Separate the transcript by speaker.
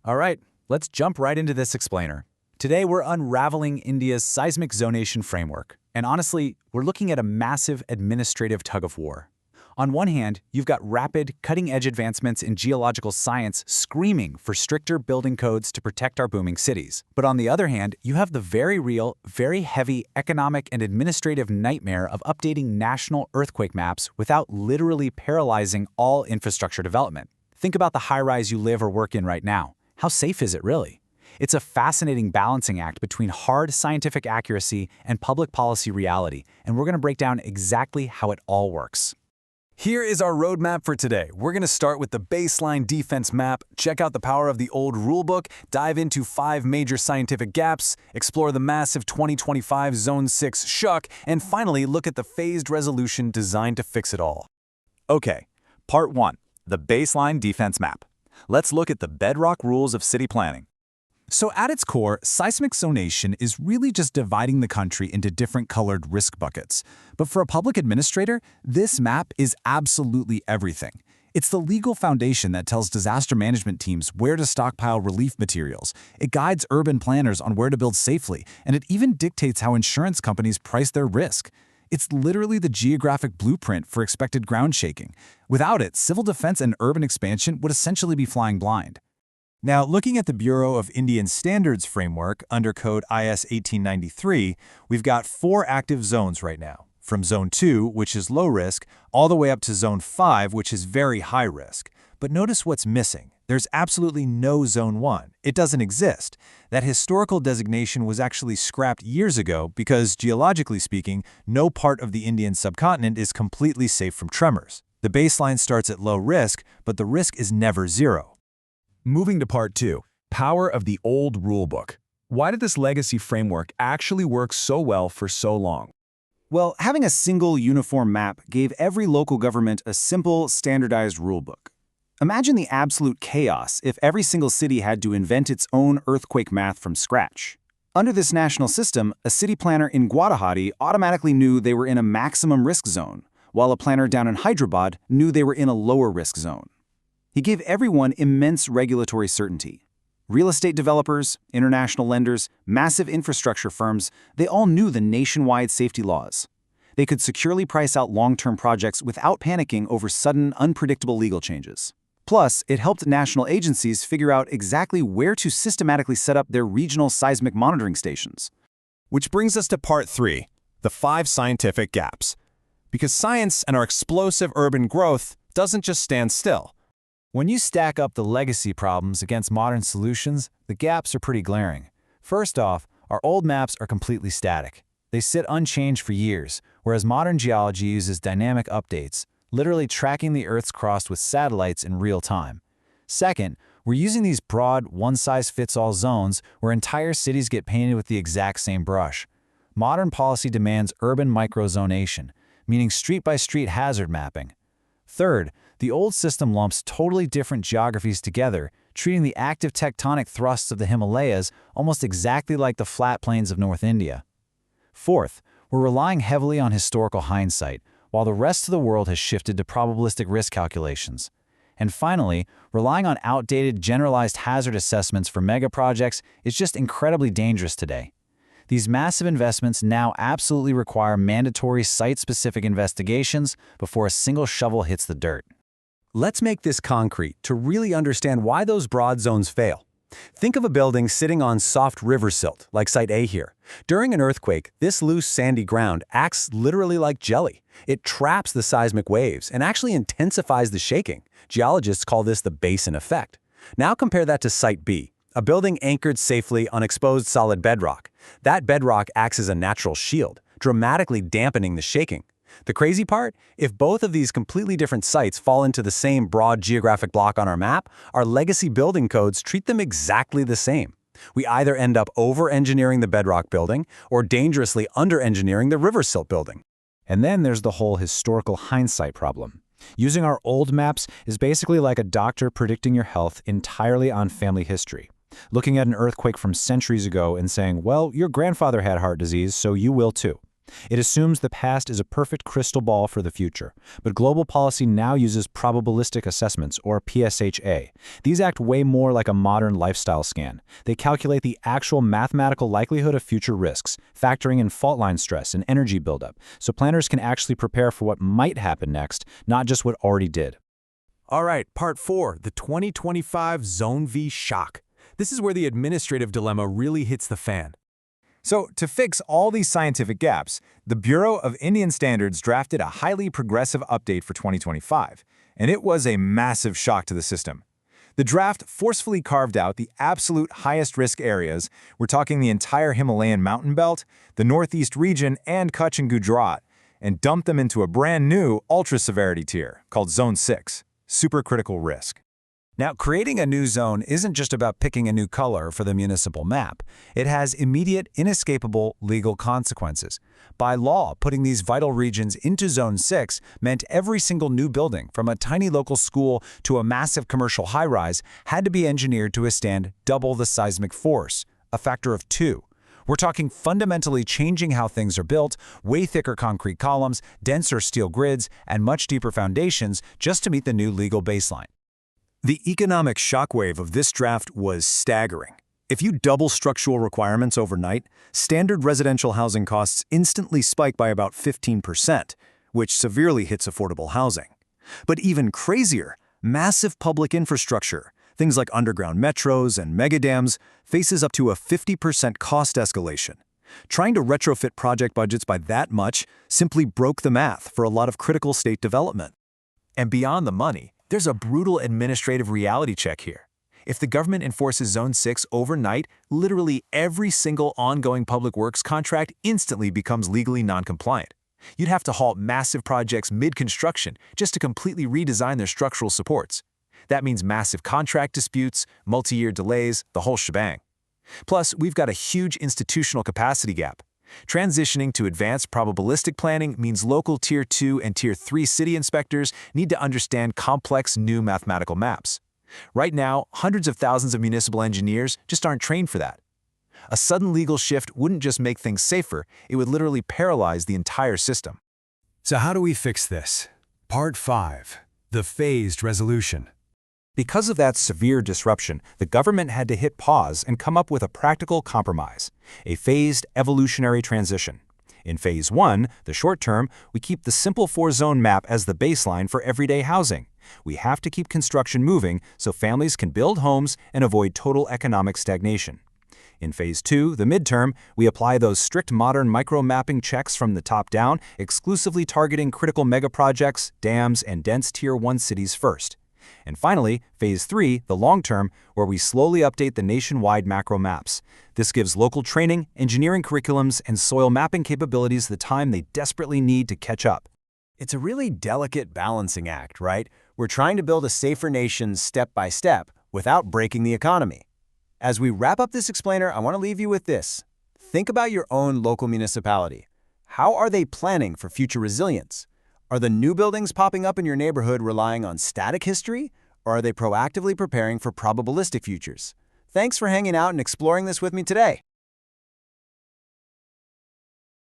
Speaker 1: All right, let's jump right into this explainer. Today we're unraveling India's seismic zonation framework. And honestly, we're looking at a massive administrative tug-of-war. On one hand, you've got rapid, cutting-edge advancements in geological science screaming for stricter building codes to protect our booming cities. But on the other hand, you have the very real, very heavy economic and administrative nightmare of updating national earthquake maps without literally paralyzing all infrastructure development. Think about the high-rise you live or work in right now. How safe is it really? It's a fascinating balancing act between hard scientific accuracy and public policy reality, and we're going to break down exactly how it all works.
Speaker 2: Here is our roadmap for today. We're going to start with the baseline defense map, check out the power of the old rulebook, dive into 5 major scientific gaps, explore the massive 2025 Zone 6 shock, and finally look at the phased resolution designed to fix it all.
Speaker 1: Okay, Part 1, the baseline defense map. Let's look at the bedrock rules of city planning. So at its core, seismic zonation is really just dividing the country into different colored risk buckets. But for a public administrator, this map is absolutely everything. It's the legal foundation that tells disaster management teams where to stockpile relief materials. It guides urban planners on where to build safely, and it even dictates how insurance companies price their risk. It's literally the geographic blueprint for expected ground shaking. Without it, civil defense and urban expansion would essentially be flying blind.
Speaker 2: Now, looking at the Bureau of Indian Standards framework under Code IS 1893, we've got 4 active zones right now, from Zone 2, which is low risk, all the way up to Zone 5, which is very high risk. But notice what's missing. There's absolutely no Zone 1. It doesn't exist. That historical designation was actually scrapped years ago because, geologically speaking, no part of the Indian subcontinent is completely safe from tremors. The baseline starts at low risk, but the risk is never zero.
Speaker 3: Moving to Part 2, Power of the Old Rulebook. Why did this legacy framework actually work so well for so long?
Speaker 4: Well, having a single uniform map gave every local government a simple, standardized rulebook. Imagine the absolute chaos if every single city had to invent its own earthquake math from scratch. Under this national system, a city planner in Guwahati automatically knew they were in a maximum risk zone, while a planner down in Hyderabad knew they were in a lower risk zone. He gave everyone immense regulatory certainty. Real estate developers, international lenders, massive infrastructure firms, they all knew the nationwide safety laws. They could securely price out long-term projects without panicking over sudden, unpredictable legal changes. Plus, it helped national agencies figure out exactly where to systematically set up their regional seismic monitoring stations.
Speaker 2: Which brings us to Part 3, the 5 scientific gaps. Because science and our explosive urban growth doesn't just stand still.
Speaker 1: When you stack up the legacy problems against modern solutions, the gaps are pretty glaring. First off, our old maps are completely static. They sit unchanged for years, whereas modern geology uses dynamic updates, literally tracking the Earth's crust with satellites in real time. Second, we're using these broad, one-size-fits-all zones where entire cities get painted with the exact same brush. Modern policy demands urban microzonation, meaning street-by-street hazard mapping. Third, the old system lumps totally different geographies together, treating the active tectonic thrusts of the Himalayas almost exactly like the flat plains of North India. Fourth, we're relying heavily on historical hindsight, while the rest of the world has shifted to probabilistic risk calculations. And finally, relying on outdated generalized hazard assessments for megaprojects is just incredibly dangerous today. These massive investments now absolutely require mandatory site-specific investigations before a single shovel hits the dirt.
Speaker 2: Let's make this concrete to really understand why those broad zones fail. Think of a building sitting on soft river silt, like Site A here. During an earthquake, this loose sandy ground acts literally like jelly. It traps the seismic waves and actually intensifies the shaking. Geologists call this the basin effect. Now compare that to Site B, a building anchored safely on exposed solid bedrock. That bedrock acts as a natural shield, dramatically dampening the shaking. The crazy part? If both of these completely different sites fall into the same broad geographic block on our map, our legacy building codes treat them exactly the same. We either end up over-engineering the bedrock building or dangerously under-engineering the river silt building.
Speaker 1: And then there's the whole historical hindsight problem. Using our old maps is basically like a doctor predicting your health entirely on family history. Looking at an earthquake from centuries ago and saying, well, your grandfather had heart disease, so you will too. It assumes the past is a perfect crystal ball for the future, but global policy now uses probabilistic assessments, or PSHA. These act way more like a modern lifestyle scan. They calculate the actual mathematical likelihood of future risks, factoring in fault line stress and energy buildup, so planners can actually prepare for what might happen next, not just what already did.
Speaker 3: All right, part 4, the 2025 Zone V shock. This is where the administrative dilemma really hits the fan.
Speaker 4: So, to fix all these scientific gaps, the Bureau of Indian Standards drafted a highly progressive update for 2025, and it was a massive shock to the system. The draft forcefully carved out the absolute highest risk areas. We're talking the entire Himalayan mountain belt, the Northeast region, and Kutch and Gujarat, and dumped them into a brand new ultra-severity tier called Zone 6, supercritical risk.
Speaker 1: Now, creating a new zone isn't just about picking a new color for the municipal map. It has immediate, inescapable legal consequences. By law, putting these vital regions into Zone 6 meant every single new building, from a tiny local school to a massive commercial high-rise, had to be engineered to withstand double the seismic force, a factor of 2. We're talking fundamentally changing how things are built, way thicker concrete columns, denser steel grids, and much deeper foundations just to meet the new legal baseline.
Speaker 4: The economic shockwave of this draft was staggering. If you double structural requirements overnight, standard residential housing costs instantly spike by about 15%, which severely hits affordable housing. But even crazier, massive public infrastructure, things like underground metros and megadams, faces up to a 50% cost escalation. Trying to retrofit project budgets by that much simply broke the math for a lot of critical state development.
Speaker 3: And beyond the money, there's a brutal administrative reality check here. If the government enforces Zone 6 overnight, literally every single ongoing public works contract instantly becomes legally non-compliant. You'd have to halt massive projects mid-construction just to completely redesign their structural supports. That means massive contract disputes, multi-year delays, the whole shebang. Plus, we've got a huge institutional capacity gap. Transitioning to advanced probabilistic planning means local Tier 2 and Tier 3 city inspectors need to understand complex new mathematical maps. Right now, hundreds of thousands of municipal engineers just aren't trained for that. A sudden legal shift wouldn't just make things safer, it would literally paralyze the entire system.
Speaker 2: So how do we fix this? Part 5. The phased resolution.
Speaker 1: Because of that severe disruption, the government had to hit pause and come up with a practical compromise, a phased evolutionary transition. In Phase 1, the short term, we keep the simple 4-zone map as the baseline for everyday housing. We have to keep construction moving so families can build homes and avoid total economic stagnation. In Phase 2, the midterm, we apply those strict modern micro-mapping checks from the top down, exclusively targeting critical megaprojects, dams, and dense Tier 1 cities first. And finally, Phase 3, the long term, where we slowly update the nationwide macro maps. This gives local training, engineering curriculums, and soil mapping capabilities the time they desperately need to catch up.
Speaker 4: It's a really delicate balancing act, right? We're trying to build a safer nation step by step without breaking the economy. As we wrap up this explainer, I want to leave you with this. Think about your own local municipality. How are they planning for future resilience? Are the new buildings popping up in your neighborhood relying on static history, or are they proactively preparing for probabilistic futures? Thanks for hanging out and exploring this with me today.